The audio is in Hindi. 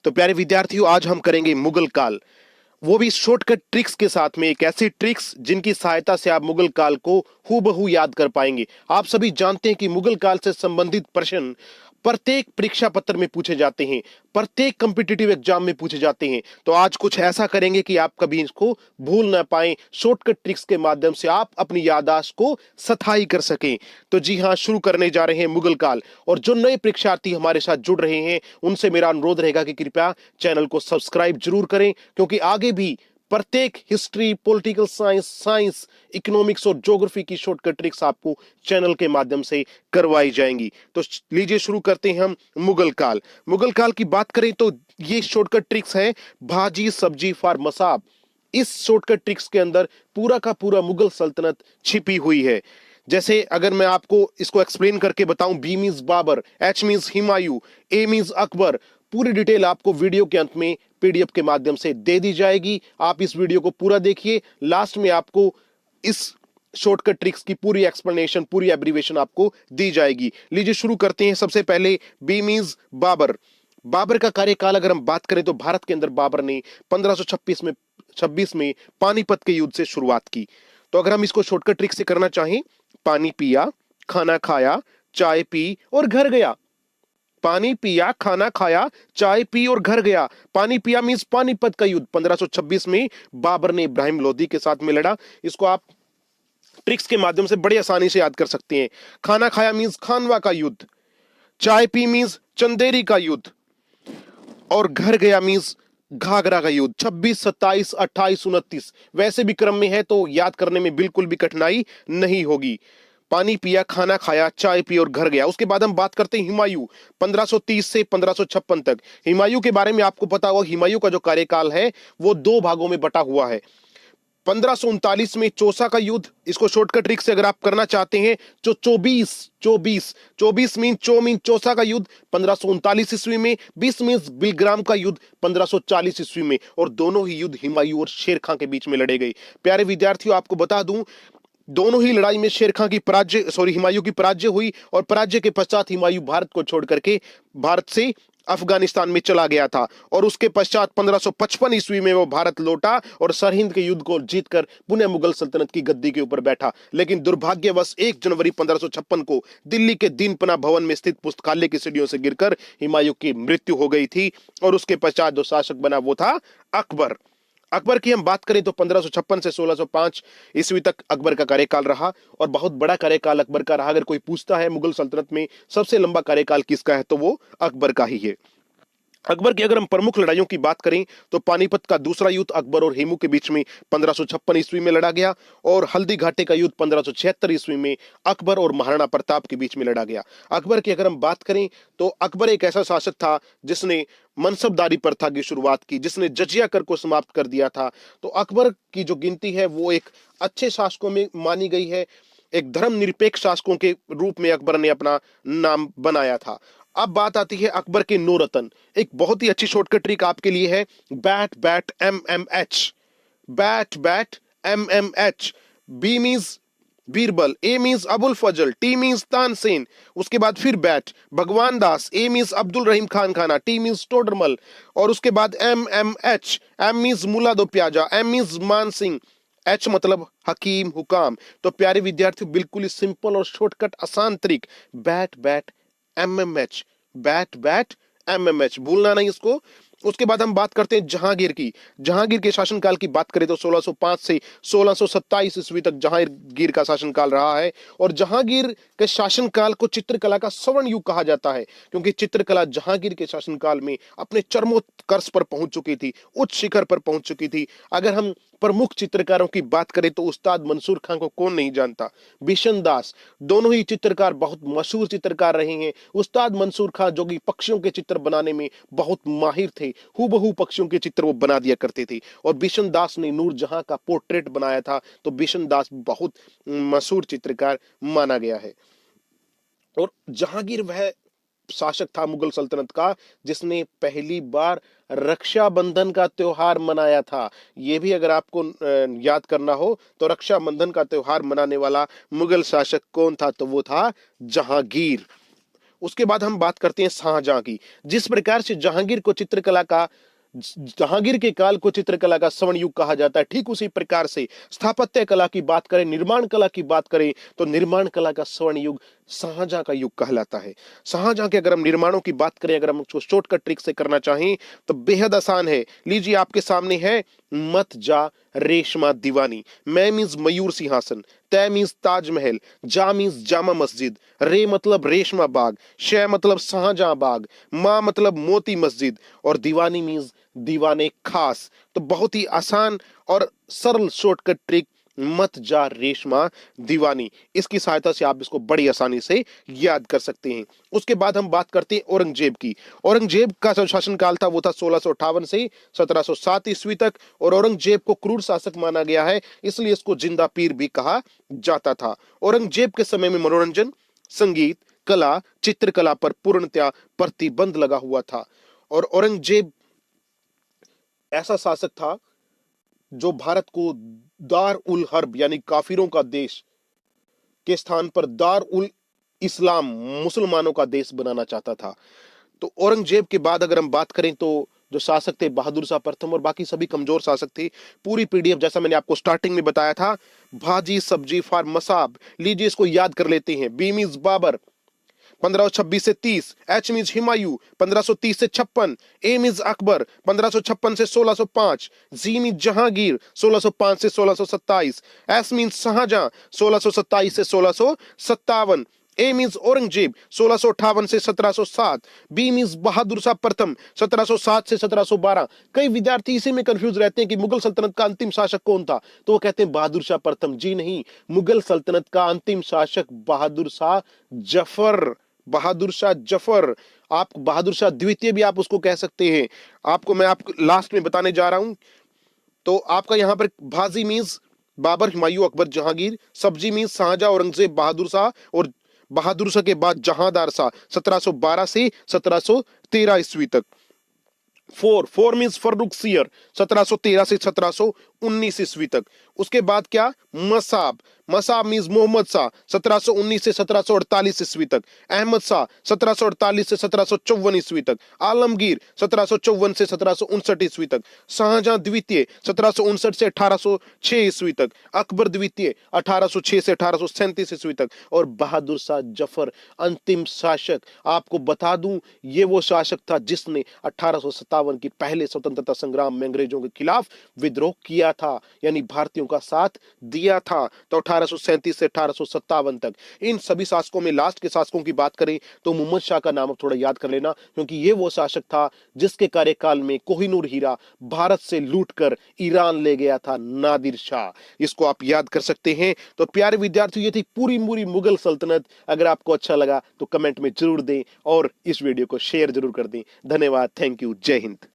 तो प्यारे विद्यार्थियों, आज हम करेंगे मुगल काल, वो भी शॉर्टकट ट्रिक्स के साथ में। एक ऐसी ट्रिक्स जिनकी सहायता से आप मुगल काल को हूबहू याद कर पाएंगे। आप सभी जानते हैं कि मुगल काल से संबंधित प्रश्न प्रत्येक परीक्षा पत्र में पूछे जाते हैं, प्रत्येक कॉम्पिटिटिव एग्जाम में पूछे जाते हैं। तो आज कुछ ऐसा करेंगे कि आप कभी इसको भूल ना पाएं। शॉर्टकट ट्रिक्स के माध्यम से आप अपनी याददाश्त को स्थायी कर सकें। तो जी हां, शुरू करने जा रहे हैं मुगल काल। और जो नए परीक्षार्थी हमारे साथ जुड़ रहे हैं उनसे मेरा अनुरोध रहेगा कि कृपया चैनल को सब्सक्राइब जरूर करें, क्योंकि आगे भी प्रत्येक हिस्ट्री, पॉलिटिकल साइंस, इकोनॉमिक्स और ज्योग्राफी की शॉर्टकट ट्रिक्स आपको चैनल के माध्यम से करवाई जाएंगी। तो लीजिए शुरू करते हैं हम मुगल काल। मुगल काल की बात करें तो ये शॉर्टकट ट्रिक्स है भाजी सब्जी फॉर मसाब। इस शॉर्टकट ट्रिक्स के अंदर पूरा का पूरा मुगल सल्तनत छिपी हुई है। जैसे अगर मैं आपको इसको एक्सप्लेन करके बताऊं, B means Babur, H means Humayun, A means Akbar, पूरी डिटेल आपको वीडियो के अंत में पीडीएफ के माध्यम से दे दी जाएगी। आप इस वीडियो को पूरा देखिए, लास्ट में आपको इस शॉर्टकट ट्रिक्स की पूरी एक्सप्लेनेशन, पूरी एब्रीवेशन आपको दी जाएगी। लीजिए शुरू करते हैं। सबसे पहले बी मींस बाबर। बाबर का कार्यकाल अगर हम बात करें तो भारत के अंदर बाबर ने 1526 में पानीपत के युद्ध से शुरुआत की। तो अगर हम इसको शॉर्टकट ट्रिक से करना चाहें, पानी पिया, खाना खाया, चाय पी और घर गया। पानी पिया, खाना खाया, चाय पी और घर गया। पानी पिया मींस पानीपत का युद्ध 1526 में बाबर ने इब्राहिम लोदी के साथ में लड़ा। इसको आप ट्रिक्स के माध्यम से बड़ी आसानी से याद कर सकते हैं। खाना खाया मींस खानवा का युद्ध, चाय पी मींस चंदेरी का युद्ध, और घर गया मींस घाघरा का युद्ध। 26, 27, 28, 29 वैसे भी क्रम में है तो याद करने में बिल्कुल भी कठिनाई नहीं होगी। पानी पिया, खाना खाया, चाय पी और घर गया। उसके बाद हम बात करते हैं हुमायूं, 1530 से 1556 तक। हुमायूं के बारे में आपको पता होगा, हुमायूं का जो कार्यकाल है वो दो भागों में बटा हुआ है। 1539 में चौसा का युद्ध, इसको शॉर्टकट ट्रिक से अगर आप करना चाहते हैं जो 24 मीन चौसा का युद्ध 1539 ईस्वी में, 20 मीन बिलग्राम का युद्ध 1540 ईस्वी में। और दोनों ही युद्ध हुमायूं और शेर खां के बीच में लड़े गए। प्यारे विद्यार्थियों, आपको बता दूं, दोनों ही लड़ाई में शेर खां की हुमायूं की पराजय हुई, और पराजय के पश्चात हुमायूं भारत को छोड़ करके भारत से अफगानिस्तान में चला गया था। और उसके पश्चात 1555 ईस्वी में वो भारत लौटा और सरहिंद के युद्ध को जीतकर पुनः मुगल सल्तनत की गद्दी के ऊपर बैठा। लेकिन दुर्भाग्यवश 1 जनवरी 1556 को दिल्ली के दीनपना भवन में स्थित पुस्तकालय की सीढ़ियों से गिरकर हुमायूं की मृत्यु हो गई थी। और उसके पश्चात जो शासक बना वो था अकबर। अकबर की हम बात करें तो 1556 से 1605 ईस्वी तक अकबर का कार्यकाल रहा, और बहुत बड़ा कार्यकाल अकबर का रहा। अगर कोई पूछता है मुगल सल्तनत में सबसे लंबा कार्यकाल किसका है तो वो अकबर का ही है। अकबर की अगर हम प्रमुख लड़ाइयों की बात करें तो पानीपत का दूसरा युद्ध अकबर और हेमू के बीच में 1556 ईस्वी में लड़ा गया, और हल्दी घाटी का युद्ध 1576 ईस्वी में अकबर और महाराणा प्रताप के बीच में लड़ा गया। अकबर की अगर हम बात करें तो अकबर एक ऐसा शासक था जिसने मनसबदारी प्रथा की शुरुआत की, जिसने जजिया कर को समाप्त कर दिया था। तो अकबर की जो गिनती है वो एक अच्छे शासकों में मानी गई है। एक धर्मनिरपेक्ष शासकों के रूप में अकबर ने अपना नाम बनाया था। अब बात आती है अकबर के 9 रत्न। एक बहुत ही अच्छी शॉर्टकट ट्रिक आपके लिए है, bat bat MMH। Bat bat MMH। B means Birbal, A means Abul Fazal, T means Tansen. उसके बाद फिर bat Bhagwan Das, A means Abdul Rahim Khan Khana, T means Todarmal. और उसके बाद MMH, एम मींस मुला दो प्याजा, एम मींस मान सिंह, एच मतलब हकीम हुकाम। तो प्यारे विद्यार्थियों, बिल्कुल ही सिंपल और शॉर्टकट आसान trick, bat bat MMH, bat bat MMH, भूलना नहीं इसको। उसके बाद हम बात करते हैं जहांगीर की। जहांगीर के शासनकाल की बात करें तो 1605 से 1627 ईस्वी तक जहांगीर का शासनकाल रहा है। और जहांगीर के शासनकाल को चित्रकला का स्वर्ण युग कहा जाता है, क्योंकि चित्रकला जहांगीर के शासनकाल में अपने चरमोत्कर्ष पर पहुंच चुकी थी, उच्च शिखर पर पहुंच चुकी थी। अगर हम प्रमुख चित्रकारों की बात करें तो उस्ताद मंसूर खान को कौन नहीं जानता, बिशन दास, दोनों ही चित्रकार बहुत मशहूर चित्रकार रहे हैं। उस्ताद मंसूर खान जो कि पक्षियों के चित्र बनाने में बहुत माहिर थे, हूबहू पक्षियों के चित्र वो बना दिया करते थे। और बिशन दास ने नूरजहां का पोर्ट्रेट बनाया था, तो बिशन दास बहुत मशहूर चित्रकार माना गया है। और जहांगीर वह शासक था मुगल सल्तनत का जिसने पहली बार रक्षाबंधन का त्योहार मनाया था। यह भी अगर आपको याद करना हो तो रक्षाबंधन का त्योहार मनाने वाला मुगल शासक कौन था, तो वो था जहांगीर। उसके बाद हम बात करते हैं शाहजहां की। जिस प्रकार से जहांगीर के काल को चित्रकला का स्वर्ण युग कहा जाता है, ठीक उसी प्रकार से स्थापत्य कला की बात करें, निर्माण कला की बात करें, तो निर्माण कला का स्वर्ण युग शाहजहां का युग कहलाता है। शाहजहां के अगर हम निर्माणों की बात करें, अगर हम उसको शॉर्टकट ट्रिक से करना चाहें तो बेहद आसान है। लीजिए आपके सामने है मत जा रेशमा दीवानी। मैं मीन्स मयूर सिंहासन, तय मीन्स ताजमहल, जा मीन्स जामा मस्जिद, रे मतलब रेशमा बाग, शय मतलब शाहजहां बाग, मां मतलब मोती मस्जिद, और दीवानी मीन्स दीवाने खास। तो बहुत ही आसान और सरल शॉर्टकट ट्रिक मत जा रेशमा दीवानी, इसकी सहायता से आप इसको बड़ी आसानी से याद कर सकते हैं। उसके बाद हम बात करते हैं औरंगजेब की। औरंगजेब का जो शासनकाल था वो था 1658 से 1707 ईस्वी तक, और औरंगजेब को क्रूर शासक माना गया है, इसलिए इसको जिंदा पीर भी कहा जाता था। औरंगजेब के समय में मनोरंजन, संगीत, कला, चित्रकला पर पूर्णतया प्रतिबंध लगा हुआ था। और औरंगजेब ऐसा शासक था जो भारत को दार उल हर्ब यानी काफिरों का देश के स्थान पर दार उल इस्लाम मुसलमानों का देश बनाना चाहता था। तो औरंगजेब के बाद अगर हम बात करें तो जो शासक थे बहादुर शाह प्रथम, और बाकी सभी कमजोर शासक थे। पूरी पीडीएफ जैसा मैंने आपको स्टार्टिंग में बताया था, भाजी सब्जी फॉर मसाब, लीजिए इसको याद कर लेते हैं। बी मींस बाबर 1526 से 30, एच मीज हिमायू 1530 से 56, ए मीज अकबर 1556 से 1605, जी मीज जहांगीर 1605 से 1627, एस मीन्स शाहजहां 1627 से 1657, ए मीन्स औरंगजेब 1658 से 1707, बी मीन्स बहादुर शाह प्रथम 1707 से 1712। कई विद्यार्थी इसी में कंफ्यूज रहते हैं कि मुगल सल्तनत का अंतिम शासक कौन था, तो वो कहते हैं बहादुर शाह प्रथम। जी नहीं, मुगल सल्तनत का अंतिम शासक बहादुर शाह जफर, बहादुर शाह जफर। आप बहादुर शाह द्वितीय भी आप उसको कह सकते हैं। मैं आपको लास्ट में बताने जा रहा हूं। तो आपका यहां पर भाजी मीन्स बाबर, हुमायूं, अकबर, जहांगीर, सब्जी मीन्स शाहजहां, औरंगजेब, बहादुर शाह, और बहादुर शाह के बाद जहांदार शाह 1712 से 1713 ईस्वी तक। फोर मीन्स फर्रुखसियर 1713 से 1719 ईस्वी तक। उसके बाद क्या, मसाब मीन्स मोहम्मद शाह 1719 से 1748 ईस्वी तक, अहमद शाह 1748 से 1754 ईस्वी तक, आलमगीर 1754 से 1759 ईस्वी तक, शाहजहां द्वितीय 1759 से 1806 ईस्वी तक, अकबर द्वितीय 1806 से 1837 ईस्वी तक, और बहादुर शाह जफर अंतिम शासक। आपको बता दूं ये वो शासक था जिसने 1857 की पहले स्वतंत्रता संग्राम में अंग्रेजों के खिलाफ विद्रोह किया था, यानी भारतीयों का साथ दिया था। तो 1837 से 1857 तक इन सभी शासकों में लास्ट के शासकों की बात करें तो मुहम्मद शाह का नाम थोड़ा याद कर लेना, क्योंकि ये वो शासक था जिसके कार्यकाल में कोहिनूर हीरा भारत से लूटकर ईरान ले गया था नादिर शाह। इसको आप याद कर सकते हैं। तो प्यारे विद्यार्थियों, ये थी पूरी मुगल सल्तनत। अगर आपको अच्छा लगा तो कमेंट में जरूर दें और इस वीडियो को शेयर जरूर कर दें। धन्यवाद, थैंक यू, जय हिंद।